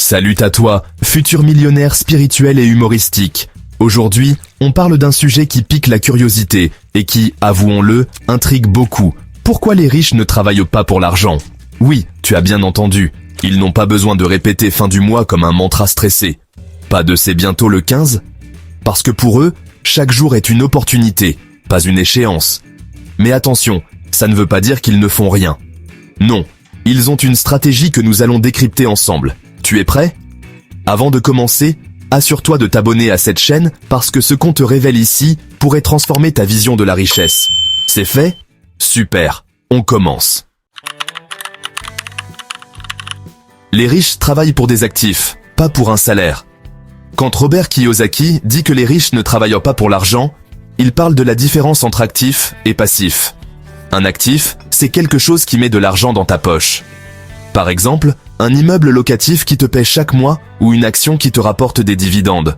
Salut à toi, futur millionnaire spirituel et humoristique. Aujourd'hui, on parle d'un sujet qui pique la curiosité et qui, avouons-le, intrigue beaucoup. Pourquoi les riches ne travaillent pas pour l'argent? Oui, tu as bien entendu. Ils n'ont pas besoin de répéter fin du mois comme un mantra stressé. Pas de c'est bientôt le 15? Parce que pour eux, chaque jour est une opportunité, pas une échéance. Mais attention, ça ne veut pas dire qu'ils ne font rien. Non, ils ont une stratégie que nous allons décrypter ensemble. Tu es prêt? Avant de commencer, assure-toi de t'abonner à cette chaîne parce que ce qu'on te révèle ici pourrait transformer ta vision de la richesse. C'est fait? Super, on commence. Les riches travaillent pour des actifs, pas pour un salaire. Quand Robert Kiyosaki dit que les riches ne travaillent pas pour l'argent, il parle de la différence entre actif et passif. Un actif, c'est quelque chose qui met de l'argent dans ta poche. Par exemple, un immeuble locatif qui te paie chaque mois ou une action qui te rapporte des dividendes.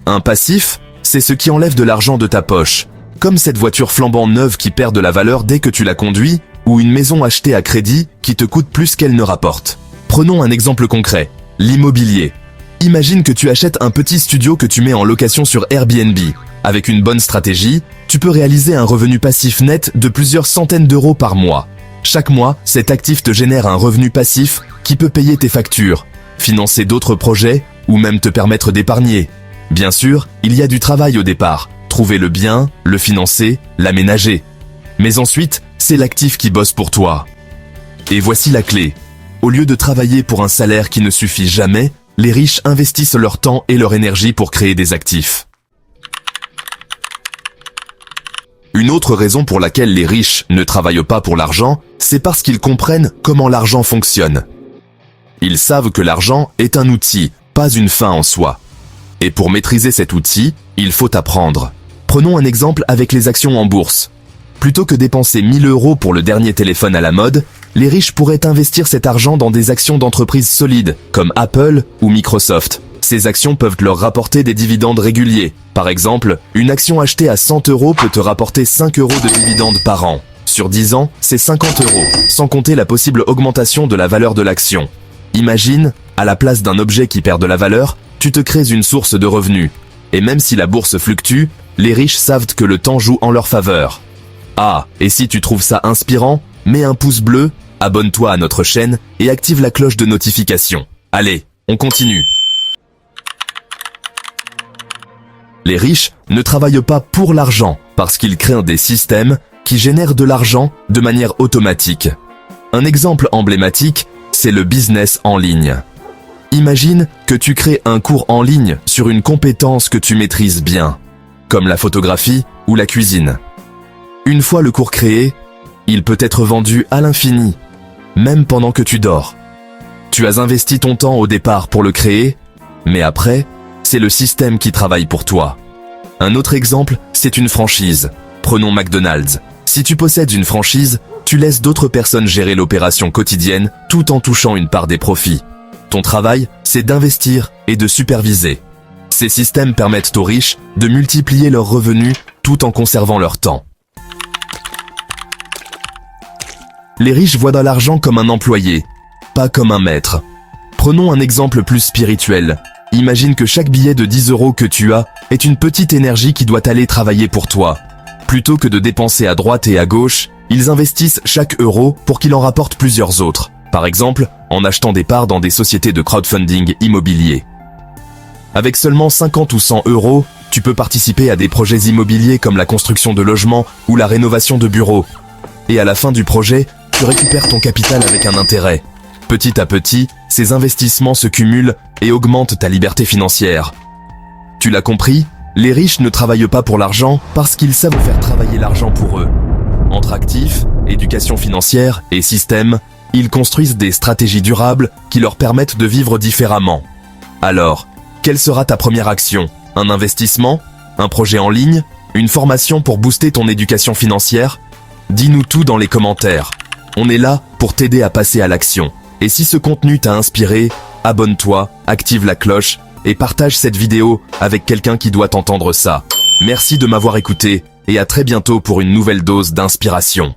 Un passif, c'est ce qui enlève de l'argent de ta poche, comme cette voiture flambant neuve qui perd de la valeur dès que tu la conduis, ou une maison achetée à crédit qui te coûte plus qu'elle ne rapporte. Prenons un exemple concret, l'immobilier. Imagine que tu achètes un petit studio que tu mets en location sur Airbnb. Avec une bonne stratégie, tu peux réaliser un revenu passif net de plusieurs centaines d'euros par mois. Chaque mois, cet actif te génère un revenu passif qui peut payer tes factures, financer d'autres projets ou même te permettre d'épargner. Bien sûr, il y a du travail au départ. Trouver le bien, le financer, l'aménager. Mais ensuite, c'est l'actif qui bosse pour toi. Et voici la clé. Au lieu de travailler pour un salaire qui ne suffit jamais, les riches investissent leur temps et leur énergie pour créer des actifs. Une autre raison pour laquelle les riches ne travaillent pas pour l'argent, c'est parce qu'ils comprennent comment l'argent fonctionne. Ils savent que l'argent est un outil, pas une fin en soi. Et pour maîtriser cet outil, il faut apprendre. Prenons un exemple avec les actions en bourse. Plutôt que dépenser 1000 € pour le dernier téléphone à la mode, les riches pourraient investir cet argent dans des actions d'entreprises solides, comme Apple ou Microsoft. Ces actions peuvent leur rapporter des dividendes réguliers. Par exemple, une action achetée à 100 € peut te rapporter 5 € de dividendes par an. Sur 10 ans, c'est 50 €, sans compter la possible augmentation de la valeur de l'action. Imagine, à la place d'un objet qui perd de la valeur, tu te crées une source de revenus. Et même si la bourse fluctue, les riches savent que le temps joue en leur faveur. Ah, et si tu trouves ça inspirant, mets un pouce bleu, abonne-toi à notre chaîne et active la cloche de notification. Allez, on continue. Les riches ne travaillent pas pour l'argent parce qu'ils créent des systèmes qui génèrent de l'argent de manière automatique. Un exemple emblématique, c'est le business en ligne. Imagine que tu crées un cours en ligne sur une compétence que tu maîtrises bien, comme la photographie ou la cuisine. Une fois le cours créé, il peut être vendu à l'infini, même pendant que tu dors. Tu as investi ton temps au départ pour le créer, mais après, c'est le système qui travaille pour toi. Un autre exemple, c'est une franchise. Prenons McDonald's. Si tu possèdes une franchise, tu laisses d'autres personnes gérer l'opération quotidienne tout en touchant une part des profits. Ton travail, c'est d'investir et de superviser. Ces systèmes permettent aux riches de multiplier leurs revenus tout en conservant leur temps. Les riches voient dans l'argent comme un employé, pas comme un maître. Prenons un exemple plus spirituel. Imagine que chaque billet de 10 € que tu as est une petite énergie qui doit aller travailler pour toi. Plutôt que de dépenser à droite et à gauche, ils investissent chaque euro pour qu'il en rapporte plusieurs autres. Par exemple, en achetant des parts dans des sociétés de crowdfunding immobilier. Avec seulement 50 ou 100 €, tu peux participer à des projets immobiliers comme la construction de logements ou la rénovation de bureaux. Et à la fin du projet, tu récupères ton capital avec un intérêt. Petit à petit, ces investissements se cumulent et augmentent ta liberté financière. Tu l'as compris? Les riches ne travaillent pas pour l'argent parce qu'ils savent faire travailler l'argent pour eux. Entre actifs, éducation financière et système, ils construisent des stratégies durables qui leur permettent de vivre différemment. Alors, quelle sera ta première action? Un investissement? Un projet en ligne? Une formation pour booster ton éducation financière? Dis-nous tout dans les commentaires. On est là pour t'aider à passer à l'action. Et si ce contenu t'a inspiré, abonne-toi, active la cloche et partage cette vidéo avec quelqu'un qui doit entendre ça. Merci de m'avoir écouté et à très bientôt pour une nouvelle dose d'inspiration.